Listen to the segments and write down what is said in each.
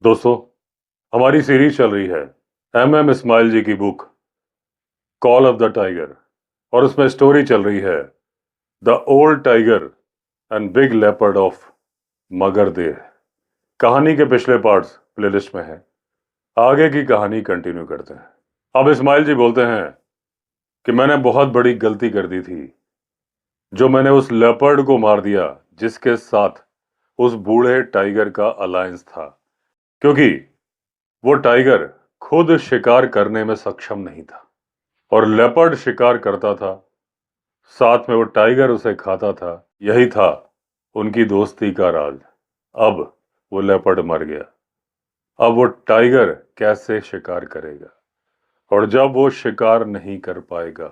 दोस्तों, हमारी सीरीज चल रही है एम इस्माइल जी की book call of the tiger और उसमें स्टोरी चल रही है the old tiger and big leopard of Magardeh. कहानी के पिछले पार्ट्स प्लेलिस्ट में हैं। आगे की कहानी कंटिन्यू करते हैं। अब इस्माइल जी बोलते हैं कि मैंने बहुत बड़ी गलती कर दी थी जो मैंने उस लेपर्ड को मार दिया जिसके साथ उस बूढ़े टाइगर का अलायंस था, क्योंकि वो टाइगर खुद शिकार करने में सक्षम नहीं था और लेपर्ड शिकार करता था, साथ में वो टाइगर उसे खाता था। यही था उनकी दोस्ती का राज। अब वो लेपर्ड मर गया, अब वो टाइगर कैसे शिकार करेगा? और जब वो शिकार नहीं कर पाएगा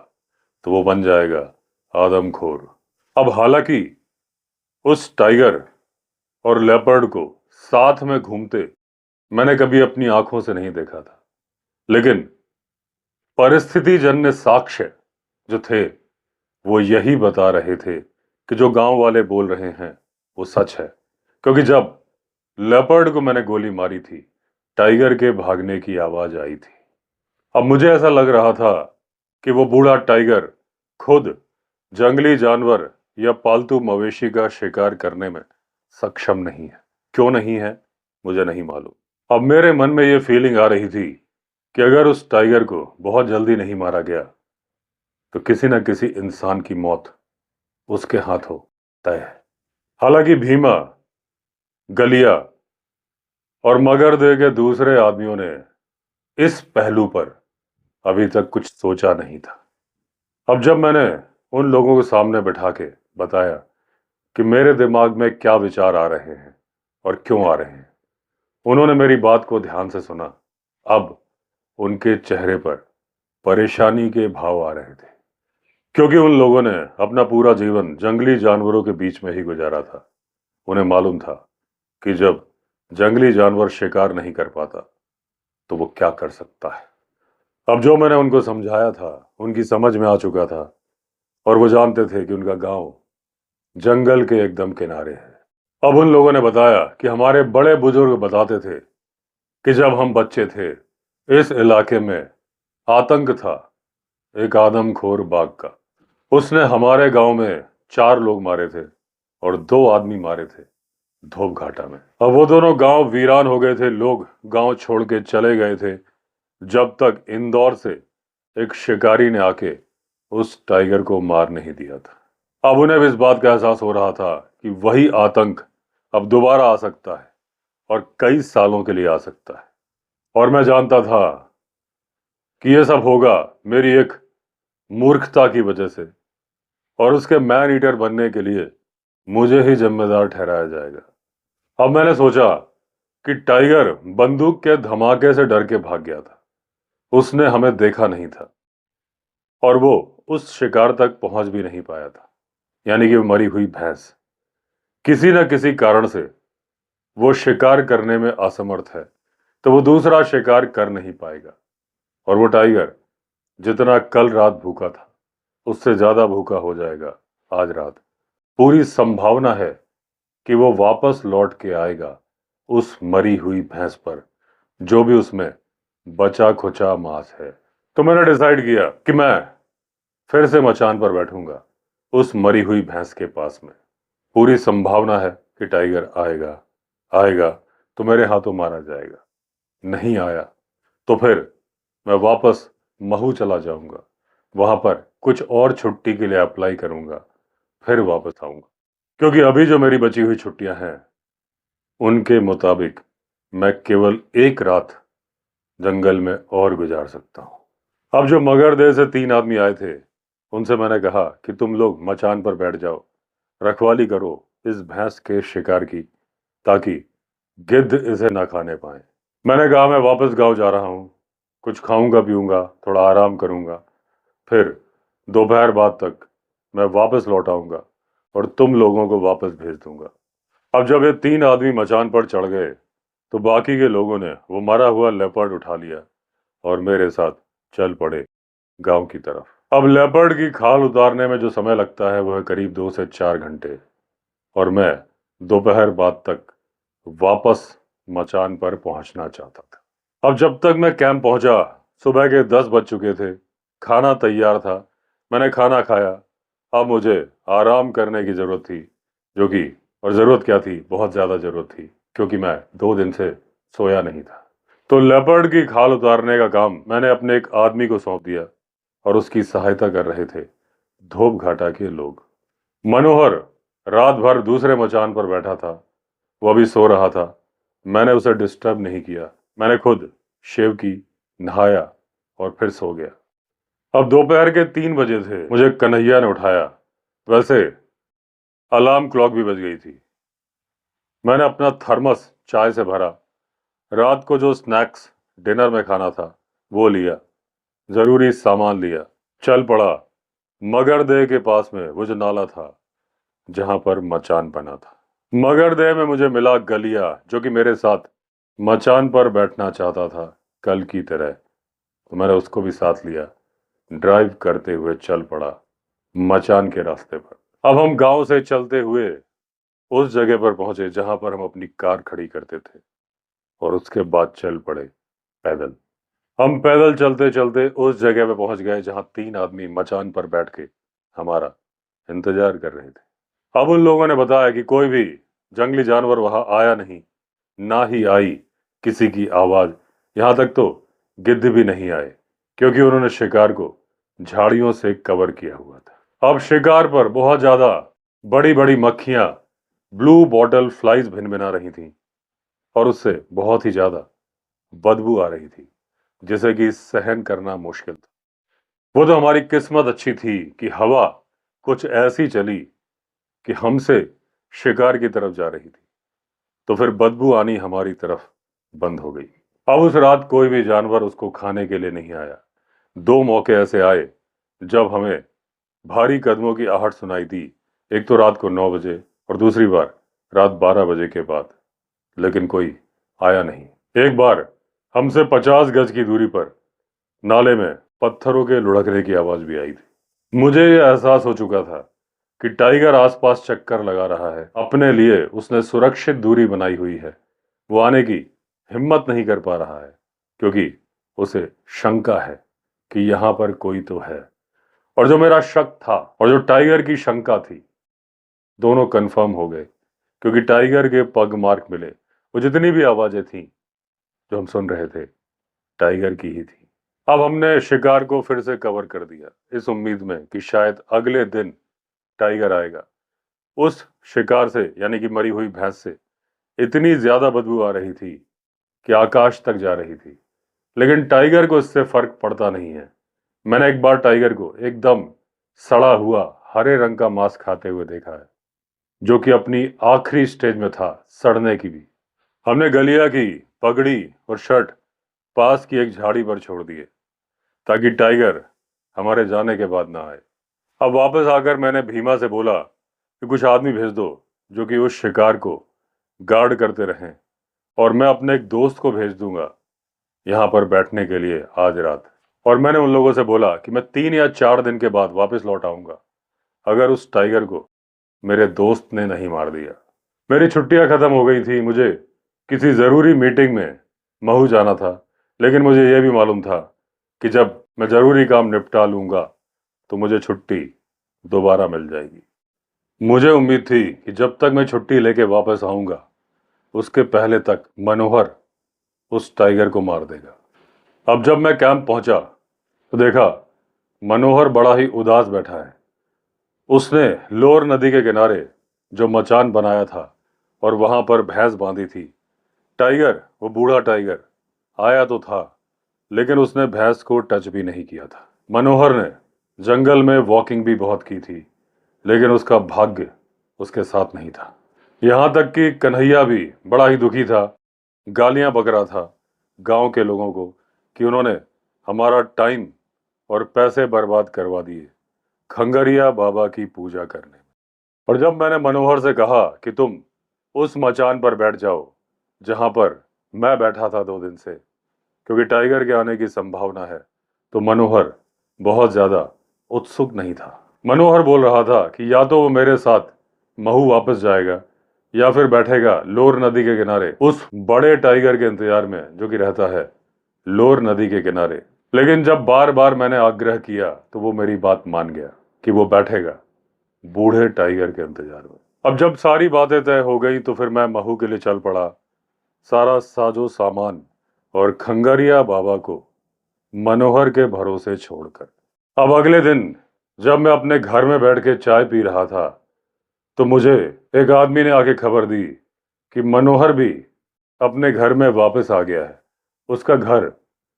तो वो बन जाएगा आदमखोर। अब हालांकि उस टाइगर और लेपर्ड को साथ में घूमते मैंने कभी अपनी आंखों से नहीं देखा था, लेकिन परिस्थिति जन्य साक्ष्य जो थे वो यही बता रहे थे कि जो गांव वाले बोल रहे हैं वो सच है। क्योंकि जब लेपर्ड को मैंने गोली मारी थी, टाइगर के भागने की आवाज आई थी। अब मुझे ऐसा लग रहा था कि वो बूढ़ा टाइगर खुद जंगली जानवर या पालतू मवेशी का शिकार करने में सक्षम नहीं है। क्यों नहीं है मुझे नहीं मालूम। अब मेरे मन में ये फीलिंग आ रही थी कि अगर उस टाइगर को बहुत जल्दी नहीं मारा गया तो किसी न किसी इंसान की मौत उसके हाथों तय है। हालांकि भीमा, गलिया और मगरदेह के दूसरे आदमियों ने इस पहलू पर अभी तक कुछ सोचा नहीं था। अब जब मैंने उन लोगों को सामने बिठा के बताया कि मेरे दिमाग में क्या विचार आ रहे हैं और क्यों आ रहे हैं, उन्होंने मेरी बात को ध्यान से सुना। अब उनके चेहरे पर परेशानी के भाव आ रहे थे, क्योंकि उन लोगों ने अपना पूरा जीवन जंगली जानवरों के बीच में ही गुजारा था। उन्हें मालूम था कि जब जंगली जानवर शिकार नहीं कर पाता तो वो क्या कर सकता है। अब जो मैंने उनको समझाया था उनकी समझ में आ चुका था और वो जानते थे कि उनका गांव जंगल के एकदम किनारे है। अब उन लोगों ने बताया कि हमारे बड़े बुजुर्ग बताते थे कि जब हम बच्चे थे इस इलाके में आतंक था एक आदमखोर बाघ का। उसने हमारे गांव में 4 लोग मारे थे और 2 आदमी मारे थे धोप घाटा में। अब वो दोनों गांव वीरान हो गए थे, लोग गांव छोड़ के चले गए थे जब तक इंदौर से एक शिकारी ने आके उस टाइगर को मार नहीं दिया था। अब उन्हें भी इस बात का एहसास हो रहा था कि वही आतंक अब दोबारा आ सकता है और कई सालों के लिए आ सकता है। और मैं जानता था कि ये सब होगा मेरी एक मूर्खता की वजह से, और उसके मैन ईटर बनने के लिए मुझे ही जिम्मेदार ठहराया जाएगा। अब मैंने सोचा कि टाइगर बंदूक के धमाके से डर के भाग गया था। उसने हमें देखा नहीं था और वो उस शिकार तक पहुंच भी नहीं पाया था, यानी कि मरी हुई भैंस। किसी न किसी कारण से वो शिकार करने में असमर्थ है, तो वो दूसरा शिकार कर नहीं पाएगा। और वो टाइगर जितना कल रात भूखा था उससे ज्यादा भूखा हो जाएगा आज रात। पूरी संभावना है कि वो वापस लौट के आएगा उस मरी हुई भैंस पर, जो भी उसमें बचा खुचा मांस है। तो मैंने डिसाइड किया कि मैं फिर से मचान पर बैठूंगा उस मरी हुई भैंस के पास में। पूरी संभावना है कि टाइगर आएगा, आएगा तो मेरे हाथों मारा जाएगा, नहीं आया तो फिर मैं वापस महू चला जाऊंगा, वहां पर कुछ और छुट्टी के लिए अप्लाई करूंगा, फिर वापस आऊंगा। क्योंकि अभी जो मेरी बची हुई छुट्टियां हैं उनके मुताबिक मैं केवल एक रात जंगल में और गुजार सकता हूं। अब जो मगरदेह से 3 आदमी आए थे उनसे मैंने कहा कि तुम लोग मचान पर बैठ जाओ, रखवाली करो इस भैंस के शिकार की, ताकि गिद्ध इसे ना खाने पाए। मैंने कहा मैं वापस गांव जा रहा हूं, कुछ खाऊंगा पीऊंगा, थोड़ा आराम करूंगा, फिर दोपहर बाद तक मैं वापस लौट आऊंगा और तुम लोगों को वापस भेज दूंगा। अब जब ये 3 आदमी मचान पर चढ़ गए तो बाकी के लोगों ने वो मरा हुआ लेपर्ड उठा लिया और मेरे साथ चल पड़े गांव की तरफ। अब लेपर्ड की खाल उतारने में जो समय लगता है वह है करीब 2 से 4 घंटे, और मैं दोपहर बाद तक वापस मचान पर पहुंचना चाहता था। अब जब तक मैं कैंप पहुंचा सुबह के 10 बज चुके थे। खाना तैयार था, मैंने खाना खाया। अब मुझे आराम करने की ज़रूरत थी, जो कि और ज़रूरत क्या थी, बहुत ज़्यादा ज़रूरत थी, क्योंकि मैं 2 दिन से सोया नहीं था। तो लेपर्ड की खाल उतारने का काम मैंने अपने एक आदमी को सौंप दिया और उसकी सहायता कर रहे थे धोप घाटा के लोग। मनोहर रात भर दूसरे मचान पर बैठा था, वो अभी सो रहा था। मैंने उसे डिस्टर्ब नहीं किया, मैंने खुद शेव की, नहाया और फिर सो गया। अब दोपहर के 3 बजे थे, मुझे कन्हैया ने उठाया। वैसे अलार्म क्लॉक भी बज गई थी। मैंने अपना थर्मस चाय से भरा, रात को जो स्नैक्स डिनर में खाना था वो लिया, जरूरी सामान लिया, चल पड़ा मगरदेह के पास में वो जो नाला था जहां पर मचान बना था। मगरदेह में मुझे मिला गलिया, जो कि मेरे साथ मचान पर बैठना चाहता था कल की तरह, तो मैंने उसको भी साथ लिया। ड्राइव करते हुए चल पड़ा मचान के रास्ते पर। अब हम गांव से चलते हुए उस जगह पर पहुंचे जहां पर हम अपनी कार खड़ी करते थे, और उसके बाद चल पड़े पैदल। हम पैदल चलते चलते उस जगह पे पहुंच गए जहां 3 आदमी मचान पर बैठ के हमारा इंतजार कर रहे थे। अब उन लोगों ने बताया कि कोई भी जंगली जानवर वहां आया नहीं, ना ही आई किसी की आवाज। यहां तक तो गिद्ध भी नहीं आए, क्योंकि उन्होंने शिकार को झाड़ियों से कवर किया हुआ था। अब शिकार पर बहुत ज्यादा बड़ी बड़ी मक्खियां, ब्लू बॉटल फ्लाइज भिनभिना रही थीं, और उससे बहुत ही ज्यादा बदबू आ रही थी, जिसे कि सहन करना मुश्किल था। वो तो हमारी किस्मत अच्छी थी कि हवा कुछ ऐसी चली कि हमसे शिकार की तरफ जा रही थी, तो फिर बदबू आनी हमारी तरफ बंद हो गई। अब उस रात कोई भी जानवर उसको खाने के लिए नहीं आया। 2 मौके ऐसे आए जब हमें भारी कदमों की आहट सुनाई दी, एक तो रात को 9 बजे और दूसरी बार रात 12 बजे के बाद, लेकिन कोई आया नहीं। एक बार हमसे 50 गज की दूरी पर नाले में पत्थरों के लुढ़कने की आवाज भी आई थी। मुझे यह एहसास हो चुका था कि टाइगर आसपास चक्कर लगा रहा है, अपने लिए उसने सुरक्षित दूरी बनाई हुई है। वो आने की हिम्मत नहीं कर पा रहा है, क्योंकि उसे शंका है कि यहां पर कोई तो है। और जो मेरा शक था और जो टाइगर की शंका थी, दोनों कंफर्म हो गए, क्योंकि टाइगर के पग मार्क मिले। वो जितनी भी आवाजें थीं जो हम सुन रहे थे, टाइगर की ही थी। अब हमने शिकार को फिर से कवर कर दिया, इस उम्मीद में कि शायद अगले दिन टाइगर आएगा। उस शिकार से, यानी कि मरी हुई भैंस से, इतनी ज्यादा बदबू आ रही थी कि आकाश तक जा रही थी, लेकिन टाइगर को इससे फर्क पड़ता नहीं है। मैंने एक बार टाइगर को एकदम सड़ा हुआ हरे रंग का मांस खाते हुए देखा है, जो कि अपनी आखिरी स्टेज में था सड़ने की भी। हमने गलिया की पगड़ी और शर्ट पास की एक झाड़ी पर छोड़ दिए, ताकि टाइगर हमारे जाने के बाद ना आए। अब वापस आकर मैंने भीमा से बोला कि कुछ आदमी भेज दो जो कि उस शिकार को गार्ड करते रहें, और मैं अपने एक दोस्त को भेज दूंगा यहाँ पर बैठने के लिए आज रात। और मैंने उन लोगों से बोला कि मैं 3 या 4 दिन के बाद वापस लौट आऊंगा, अगर उस टाइगर को मेरे दोस्त ने नहीं मार दिया। मेरी छुट्टियां खत्म हो गई थी, मुझे किसी जरूरी मीटिंग में महू जाना था, लेकिन मुझे यह भी मालूम था कि जब मैं जरूरी काम निपटा लूंगा तो मुझे छुट्टी दोबारा मिल जाएगी। मुझे उम्मीद थी कि जब तक मैं छुट्टी लेके वापस आऊंगा, उसके पहले तक मनोहर उस टाइगर को मार देगा। अब जब मैं कैंप पहुंचा तो देखा मनोहर बड़ा ही उदास बैठा है। उसने लोर नदी के किनारे जो मचान बनाया था और वहां पर भैंस बांधी थी। टाइगर, वो बूढ़ा टाइगर, आया तो था, लेकिन उसने भैंस को टच भी नहीं किया था। मनोहर ने जंगल में वॉकिंग भी बहुत की थी, लेकिन उसका भाग्य उसके साथ नहीं था। यहां तक कि कन्हैया भी बड़ा ही दुखी था, गालियां बक रहा था गांव के लोगों को कि उन्होंने हमारा टाइम और पैसे बर्बाद करवा दिए खंगरिया बाबा की पूजा करने। और जब मैंने मनोहर से कहा कि तुम उस मचान पर बैठ जाओ जहां पर मैं बैठा था 2 दिन से, क्योंकि टाइगर के आने की संभावना है, तो मनोहर बहुत ज्यादा उत्सुक नहीं था। मनोहर बोल रहा था कि या तो वो मेरे साथ महू वापस जाएगा या फिर बैठेगा लोर नदी के किनारे उस बड़े टाइगर के इंतजार में जो कि रहता है लोर नदी के किनारे। लेकिन जब बार बार मैंने आग्रह किया तो वो मेरी बात मान गया कि वो बैठेगा बूढ़े टाइगर के इंतजार में। अब जब सारी बातें तय हो गई तो फिर मैं महू के लिए चल पड़ा, सारा साजो सामान और खंगरिया बाबा को मनोहर के भरोसे छोड़कर। अब अगले दिन जब मैं अपने घर में बैठ के चाय पी रहा था तो मुझे एक आदमी ने आके खबर दी कि मनोहर भी अपने घर में वापस आ गया है। उसका घर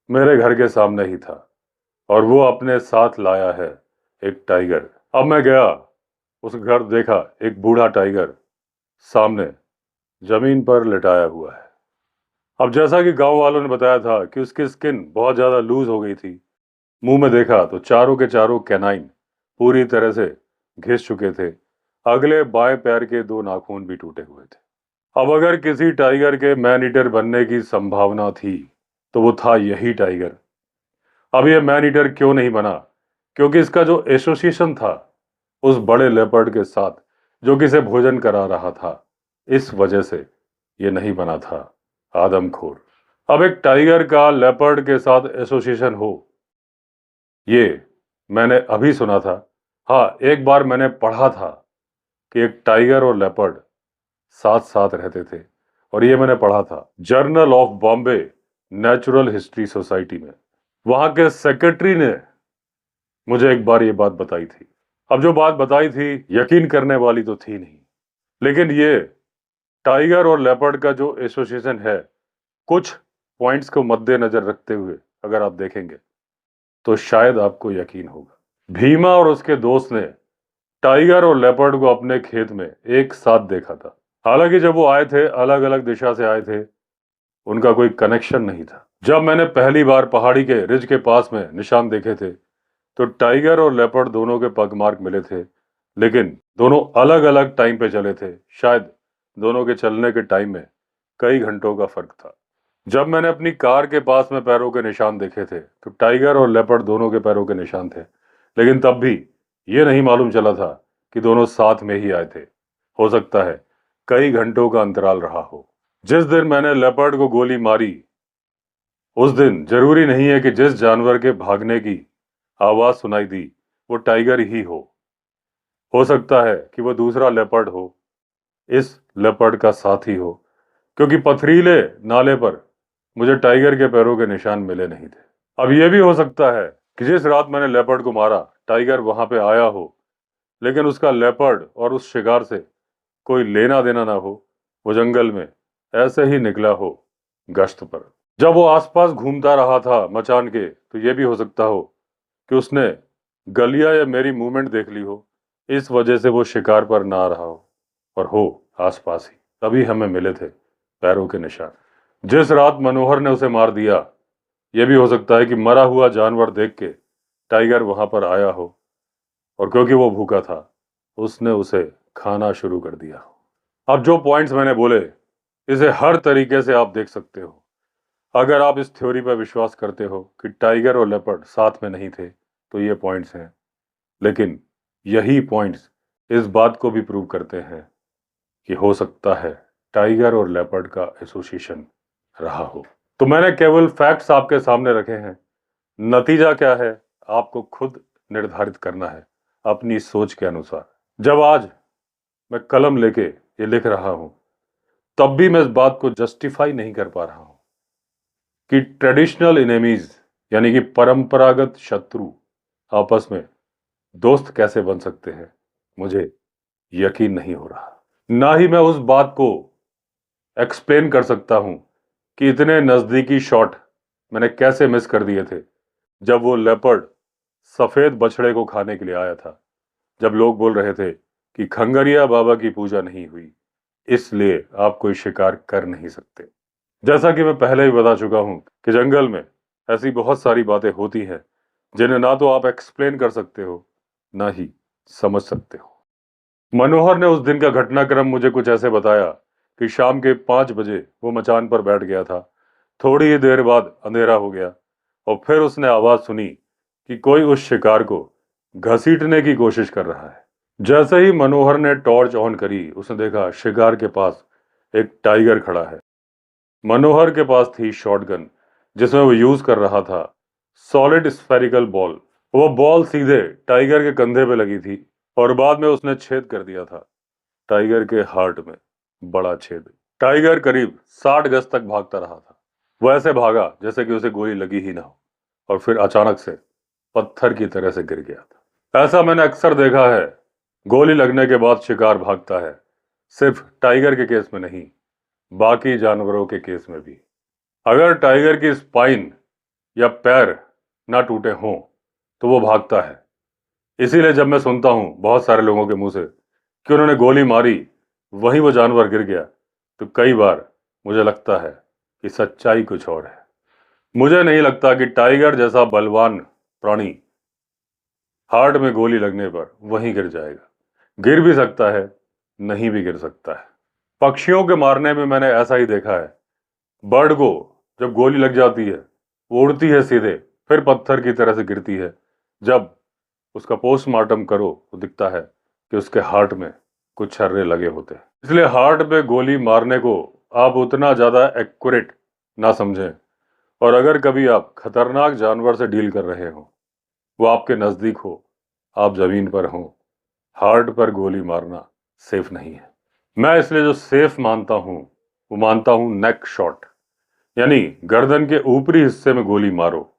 मेरे घर के सामने ही था और वो अपने साथ लाया है एक टाइगर। अब मैं गया, उस घर देखा, एक बूढ़ा टाइगर सामने जमीन पर लेटाया हुआ है। अब जैसा कि गांव वालों ने बताया था कि उसकी स्किन बहुत ज्यादा लूज हो गई थी। मुंह में देखा तो चारों के चारों कैनाइन पूरी तरह से घिस चुके थे। अगले बाएं पैर के 2 नाखून भी टूटे हुए थे। अब अगर किसी टाइगर के मैन ईटर बनने की संभावना थी तो वो था यही टाइगर। अब ये मैन ईटर क्यों नहीं बना? क्योंकि इसका जो एसोसिएशन था उस बड़े लेपर्ड के साथ जो कि इसे भोजन करा रहा था, इस वजह से ये नहीं बना था आदमखोर। अब एक टाइगर का लेपर्ड के साथ एसोसिएशन हो, ये मैंने अभी सुना था। हाँ, एक बार मैंने पढ़ा था कि एक टाइगर और लेपर्ड साथ साथ रहते थे और ये मैंने पढ़ा था journal of Bombay natural history society में। वहां के सेक्रेटरी ने मुझे एक बार ये बात बताई थी। अब जो बात बताई थी यकीन करने वाली तो थी नहीं, लेकिन ये टाइगर और लेपर्ड का जो एसोसिएशन है, कुछ पॉइंट्स को मद्देनजर रखते हुए अगर आप देखेंगे तो शायद आपको यकीन होगा। भीमा और उसके दोस्त ने टाइगर और लेपर्ड को अपने खेत में एक साथ देखा था। हालांकि जब वो आए थे, अलग अलग दिशा से आए थे, उनका कोई कनेक्शन नहीं था। जब मैंने पहली बार पहाड़ी के रिज के पास में निशान देखे थे तो टाइगर और लेपर्ड दोनों के पग मार्क मिले थे, लेकिन दोनों अलग अलग टाइम पे चले थे। शायद दोनों के चलने के टाइम में कई घंटों का फर्क था। जब मैंने अपनी कार के पास में पैरों के निशान देखे थे तो टाइगर और लेपर्ड दोनों के पैरों के निशान थे, लेकिन तब भी ये नहीं मालूम चला था कि दोनों साथ में ही आए थे। हो सकता है कई घंटों का अंतराल रहा हो। जिस दिन मैंने लेपर्ड को गोली मारी उस दिन जरूरी नहीं है कि जिस जानवर के भागने की आवाज सुनाई दी वो टाइगर ही हो सकता है कि वो दूसरा लेपर्ड हो, इस लेपर्ड का साथी हो, क्योंकि पथरीले नाले पर मुझे टाइगर के पैरों के निशान मिले नहीं थे। अब यह भी हो सकता है कि जिस रात मैंने लेपर्ड को मारा टाइगर वहां पे आया हो, लेकिन उसका लेपर्ड और उस शिकार से कोई लेना देना ना हो। वो जंगल में ऐसे ही निकला हो गश्त पर। जब वो आसपास घूमता रहा था मचान के, तो यह भी हो सकता हो कि उसने गलिया या मेरी मूवमेंट देख ली हो, इस वजह से वो शिकार पर ना रहा हो और हो आसपास ही। तभी हमें मिले थे पैरों के निशान। जिस रात मनोहर ने उसे मार दिया, यह भी हो सकता है कि मरा हुआ जानवर देख के टाइगर वहां पर आया हो और क्योंकि वो भूखा था उसने उसे खाना शुरू कर दिया हो। अब जो पॉइंट्स मैंने बोले, इसे हर तरीके से आप देख सकते हो। अगर आप इस थ्योरी पर विश्वास करते हो कि टाइगर और लेपर्ड साथ में नहीं थे तो ये पॉइंट्स हैं, लेकिन यही पॉइंट्स इस बात को भी प्रूव करते हैं कि हो सकता है टाइगर और लेपर्ड का एसोसिएशन रहा हो। तो मैंने केवल फैक्ट्स आपके सामने रखे हैं। नतीजा क्या है आपको खुद निर्धारित करना है अपनी सोच के अनुसार। जब आज मैं कलम लेके ये लिख रहा हूं तब भी मैं इस बात को जस्टिफाई नहीं कर पा रहा हूं कि ट्रेडिशनल इनेमीज यानी कि परंपरागत शत्रु आपस में दोस्त कैसे बन सकते हैं, मुझे यकीन नहीं हो रहा। ना ही मैं उस बात को एक्सप्लेन कर सकता हूं कि इतने नजदीकी शॉट मैंने कैसे मिस कर दिए थे जब वो लेपर्ड सफेद बछड़े को खाने के लिए आया था, जब लोग बोल रहे थे कि खंगरिया बाबा की पूजा नहीं हुई इसलिए आप कोई शिकार कर नहीं सकते। जैसा कि मैं पहले ही बता चुका हूं कि जंगल में ऐसी बहुत सारी बातें होती हैं जिन्हें ना तो आप एक्सप्लेन कर सकते हो ना ही समझ सकते हो। मनोहर ने उस दिन का घटनाक्रम मुझे कुछ ऐसे बताया कि शाम के 5 बजे वो मचान पर बैठ गया था। थोड़ी ही देर बाद अंधेरा हो गया और फिर उसने आवाज सुनी कि कोई उस शिकार को घसीटने की कोशिश कर रहा है। जैसे ही मनोहर ने टॉर्च ऑन करी, उसने देखा शिकार के पास एक टाइगर खड़ा है। मनोहर के पास थी शॉटगन, जिसमें वो यूज कर रहा था सॉलिड स्फेरिकल बॉल। वो बॉल सीधे टाइगर के कंधे पे लगी थी और बाद में उसने छेद कर दिया था टाइगर के हार्ट में, बड़ा छेद। टाइगर करीब 60 गज तक भागता रहा था। वो ऐसे भागा जैसे कि उसे गोली लगी ही ना हो, और फिर अचानक से पत्थर की तरह से गिर गया था। ऐसा मैंने अक्सर देखा है, गोली लगने के बाद शिकार भागता है। सिर्फ टाइगर के केस में नहीं, बाकी जानवरों के केस में भी। अगर टाइगर की स्पाइन या पैर ना टूटे हों तो वो भागता है। इसीलिए जब मैं सुनता हूं बहुत सारे लोगों के मुंह से कि उन्होंने गोली मारी, वहीं वो जानवर गिर गया, तो कई बार मुझे लगता है कि सच्चाई कुछ और है। मुझे नहीं लगता कि टाइगर जैसा बलवान प्राणी हार्ट में गोली लगने पर वहीं गिर जाएगा। गिर भी सकता है, नहीं भी गिर सकता है। पक्षियों के मारने में मैंने ऐसा ही देखा है। बर्ड को जब गोली लग जाती है, वो उड़ती है सीधे, फिर पत्थर की तरह से गिरती है। जब उसका पोस्टमार्टम करो तो दिखता है कि उसके हार्ट में कुछ छर्रे लगे होते हैं। इसलिए हार्ट पे गोली मारने को आप उतना ज्यादा एक्यूरेट ना समझें। और अगर कभी आप खतरनाक जानवर से डील कर रहे हो, वो आपके नजदीक हो, आप जमीन पर हो, हार्ट पर गोली मारना सेफ नहीं है। मैं इसलिए जो सेफ मानता हूं, वो मानता हूं नेक शॉट, यानी गर्दन के ऊपरी हिस्से में गोली मारो।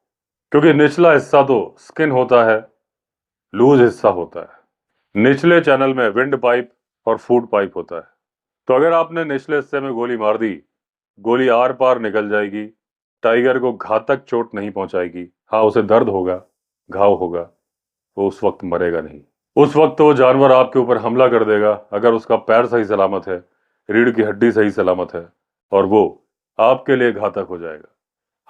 क्योंकि निचला हिस्सा तो स्किन होता है, लूज हिस्सा होता है। निचले चैनल में विंड पाइप और फूड पाइप होता है। तो अगर आपने निचले हिस्से में गोली मार दी, गोली आर पार निकल जाएगी, टाइगर को घातक चोट नहीं पहुंचाएगी। हाँ, उसे दर्द होगा, घाव होगा, वो उस वक्त मरेगा नहीं। उस वक्त वो जानवर आपके ऊपर हमला कर देगा अगर उसका पैर सही सलामत है, रीढ़ की हड्डी सही सलामत है, और वो आपके लिए घातक हो जाएगा।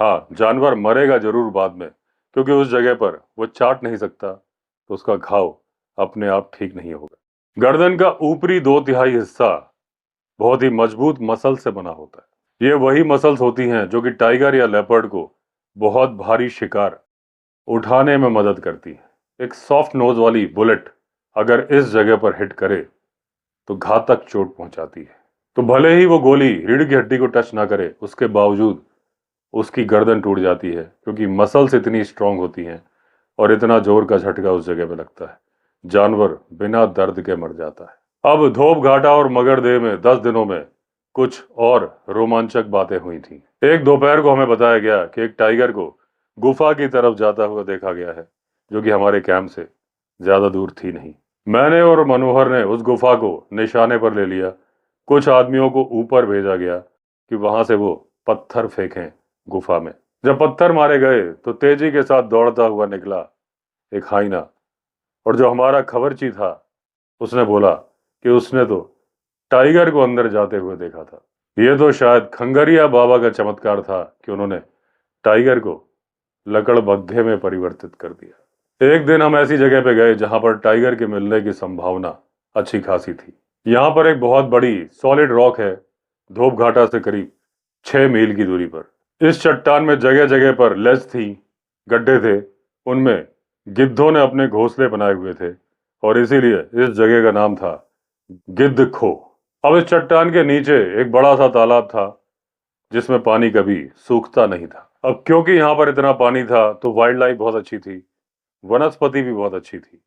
हाँ, जानवर मरेगा जरूर बाद में, क्योंकि उस जगह पर वो चाट नहीं सकता, तो उसका घाव अपने आप ठीक नहीं होगा। गर्दन का ऊपरी 2/3 हिस्सा बहुत ही मजबूत मसल से बना होता है। ये वही मसल्स होती हैं जो कि टाइगर या लेपर्ड को बहुत भारी शिकार उठाने में मदद करती है। एक सॉफ्ट नोज वाली बुलेट अगर इस जगह पर हिट करे तो घातक चोट पहुंचाती है। तो भले ही वो गोली रीढ़ की हड्डी को टच ना करे, उसके बावजूद उसकी गर्दन टूट जाती है, क्योंकि मसल्स इतनी स्ट्रांग होती हैं और इतना जोर का झटका उस जगह पे लगता है, जानवर बिना दर्द के मर जाता है। अब धोप घाटा और मगरदेह में 10 दिनों में कुछ और रोमांचक बातें हुई थी। एक दोपहर को हमें बताया गया कि एक टाइगर को गुफा की तरफ जाता हुआ देखा गया है, जो कि हमारे कैंप से ज्यादा दूर थी नहीं। मैंने और मनोहर ने उस गुफा को निशाने पर ले लिया। कुछ आदमियों को ऊपर भेजा गया कि वहां से वो पत्थर फेंकें गुफा में। जब पत्थर मारे गए तो तेजी के साथ दौड़ता हुआ निकला एक हाइना, और जो हमारा खबरची था उसने बोला कि उसने तो टाइगर को अंदर जाते हुए देखा था। ये तो शायद खंगरिया बाबा का चमत्कार था कि उन्होंने टाइगर को लकड़बग्घे में परिवर्तित कर दिया। एक दिन हम ऐसी जगह पे गए जहां पर टाइगर के मिलने की संभावना अच्छी खासी थी। यहाँ पर एक बहुत बड़ी सॉलिड रॉक है, धोप घाटा से करीब 6 मील की दूरी पर। इस चट्टान में जगह जगह पर लेज थी, गड्ढे थे, उनमें गिद्धों ने अपने घोंसले बनाए हुए थे, और इसीलिए इस जगह का नाम था गिद्ध खो। अब इस चट्टान के नीचे एक बड़ा सा तालाब था, जिसमें पानी कभी सूखता नहीं था। अब क्योंकि यहाँ पर इतना पानी था तो वाइल्ड लाइफ बहुत अच्छी थी, वनस्पति भी बहुत अच्छी थी।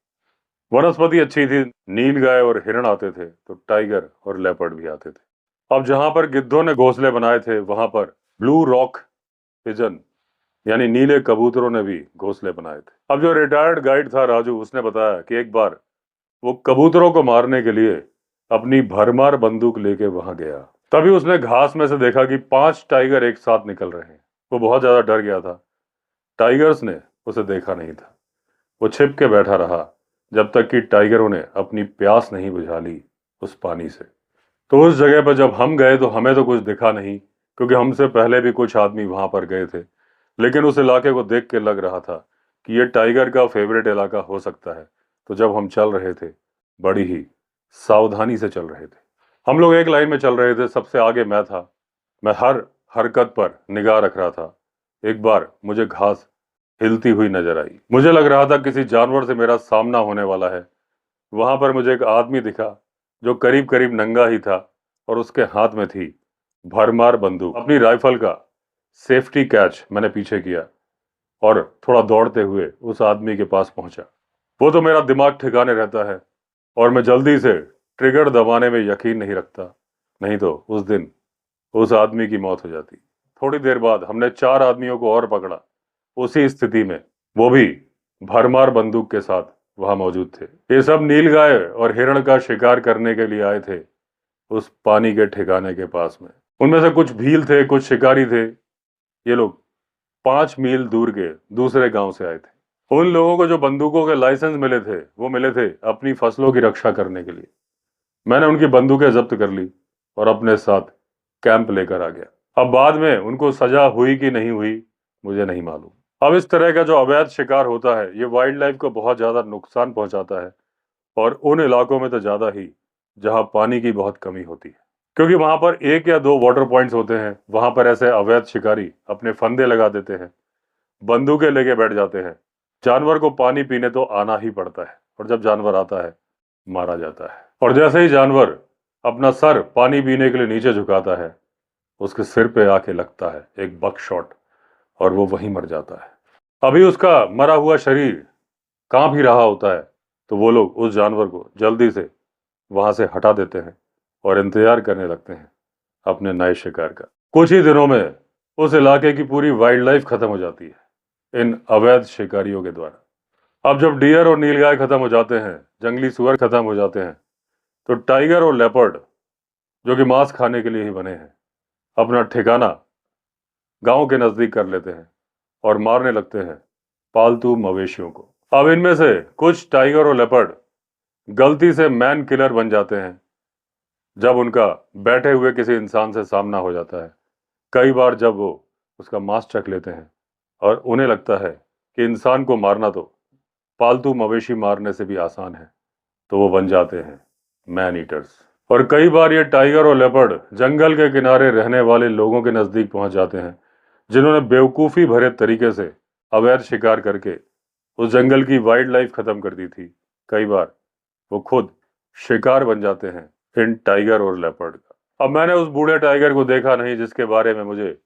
वनस्पति अच्छी थी, नील गाय और हिरण आते थे, तो टाइगर और लेपर्ड भी आते थे। अब जहां पर गिद्धों ने घोंसले बनाए थे, वहां पर ब्लू रॉक पिजन यानी नीले कबूतरों ने भी घोंसले बनाए थे। अब जो रिटायर्ड गाइड था राजू, उसने बताया कि एक बार वो कबूतरों को मारने के लिए अपनी भरमार बंदूक लेके वहां गया। तभी उसने घास में से देखा कि 5 टाइगर एक साथ निकल रहे हैं। वो बहुत ज्यादा डर गया था। टाइगर्स ने उसे देखा नहीं था। वो छिप के बैठा रहा जब तक कि टाइगरों ने अपनी प्यास नहीं बुझा ली उस पानी से। तो उस जगह पर जब हम गए तो हमें तो कुछ दिखा नहीं, क्योंकि हमसे पहले भी कुछ आदमी वहां पर गए थे। लेकिन उस इलाके को देख के लग रहा था कि ये टाइगर का फेवरेट इलाका हो सकता है। तो जब हम चल रहे थे, बड़ी ही सावधानी से चल रहे थे। हम लोग एक लाइन में चल रहे थे, सबसे आगे मैं था। मैं हर हरकत पर निगाह रख रहा था। एक बार मुझे घास हिलती हुई नजर आई। मुझे लग रहा था किसी जानवर से मेरा सामना होने वाला है। वहां पर मुझे एक आदमी दिखा जो करीब करीब नंगा ही था और उसके हाथ में थी भरमार बंदूक। अपनी राइफल का सेफ्टी कैच मैंने पीछे किया और थोड़ा दौड़ते हुए उस आदमी के पास पहुंचा। वो तो मेरा दिमाग ठिकाने रहता है और मैं जल्दी से ट्रिगर दबाने में यकीन नहीं रखता, नहीं तो उस दिन उस आदमी की मौत हो जाती। थोड़ी देर बाद हमने 4 आदमियों को और पकड़ा, उसी स्थिति में, वो भी भरमार बंदूक के साथ वहां मौजूद थे। ये सब नीलगाय और हिरण का शिकार करने के लिए आए थे उस पानी के ठिकाने के पास में। उनमें से कुछ भील थे, कुछ शिकारी थे। ये लोग 5 मील दूर के दूसरे गांव से आए थे। उन लोगों को जो बंदूकों के लाइसेंस मिले थे वो मिले थे अपनी फसलों की रक्षा करने के लिए। मैंने उनकी बंदूकें जब्त कर ली और अपने साथ कैंप लेकर आ गया। अब बाद में उनको सजा हुई कि नहीं हुई मुझे नहीं मालूम। अब इस तरह का जो अवैध शिकार होता है ये वाइल्ड लाइफ को बहुत ज्यादा नुकसान पहुंचाता है, और उन इलाकों में तो ज्यादा ही जहां पानी की बहुत कमी होती है, क्योंकि वहां पर 1 या 2 वाटर पॉइंट्स होते हैं। वहां पर ऐसे अवैध शिकारी अपने फंदे लगा देते हैं, बंदूकें लेके बैठ जाते हैं। जानवर को पानी पीने तो आना ही पड़ता है, और जब जानवर आता है मारा जाता है। और जैसे ही जानवर अपना सर पानी पीने के लिए नीचे झुकाता है, उसके सिर पे आके लगता है एक बक शॉट और वो वहीं मर जाता है। अभी उसका मरा हुआ शरीर कांप ही रहा होता है, तो वो लोग उस जानवर को जल्दी से वहां से हटा देते हैं और इंतजार करने लगते हैं अपने नए शिकार का। कुछ ही दिनों में उस इलाके की पूरी वाइल्ड लाइफ खत्म हो जाती है इन अवैध शिकारियों के द्वारा। अब जब डियर और नीलगाय खत्म हो जाते हैं, जंगली सुअर खत्म हो जाते हैं, तो टाइगर और लेपर्ड, जो कि मांस खाने के लिए ही बने हैं, अपना ठिकाना गांव के नजदीक कर लेते हैं और मारने लगते हैं पालतू मवेशियों को। अब इनमें से कुछ टाइगर और लेपर्ड गलती से मैन किलर बन जाते हैं जब उनका बैठे हुए किसी इंसान से सामना हो जाता है। कई बार जब वो उसका मांस चख लेते हैं और उन्हें लगता है कि इंसान को मारना तो पालतू मवेशी मारने से भी आसान है, तो वो बन जाते हैं मैन ईटर्स। और कई बार ये टाइगर और लेपर्ड जंगल के किनारे रहने वाले लोगों के नजदीक पहुंच जाते हैं, जिन्होंने बेवकूफ़ी भरे तरीके से अवैध शिकार करके उस जंगल की वाइल्ड लाइफ खत्म कर दी थी। कई बार वो खुद शिकार बन जाते हैं इन टाइगर और लेपर्ड का। अब मैंने उस बूढ़े टाइगर को देखा नहीं जिसके बारे में मुझे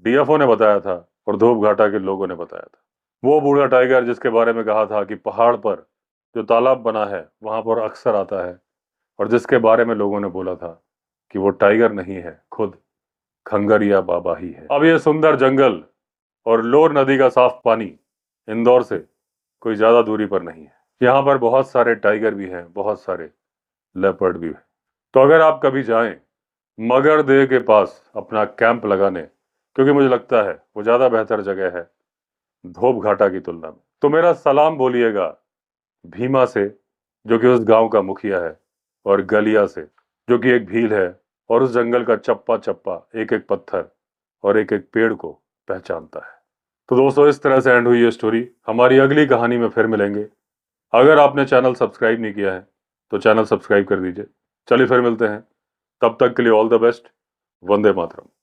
डीएफओ ने बताया था और धोप घाटा के लोगों ने बताया था। वो बूढ़ा टाइगर जिसके बारे में कहा था कि पहाड़ पर जो तालाब बना है वहां पर अक्सर आता है, और जिसके बारे में लोगों ने बोला था कि वो टाइगर नहीं है, खुद खंगरिया बाबा ही है। अब ये सुंदर जंगल और लोर नदी का साफ पानी इंदौर से कोई ज्यादा दूरी पर नहीं है। यहाँ पर बहुत सारे टाइगर भी हैं, बहुत सारे लेपर्ड भी हैं। तो अगर आप कभी जाएं मगरदेह के पास अपना कैंप लगाने, क्योंकि मुझे लगता है वो ज्यादा बेहतर जगह है धोप घाटा की तुलना में, तो मेरा सलाम बोलिएगा भीमा से, जो कि उस गांव का मुखिया है, और गलिया से, जो कि एक भील है और उस जंगल का चप्पा चप्पा, एक एक पत्थर और एक एक पेड़ को पहचानता है। तो दोस्तों, इस तरह से एंड हुई ये स्टोरी। हमारी अगली कहानी में फिर मिलेंगे। अगर आपने चैनल सब्सक्राइब नहीं किया है तो चैनल सब्सक्राइब कर दीजिए। चलिए फिर मिलते हैं, तब तक के लिए all the best. Vande Mataram.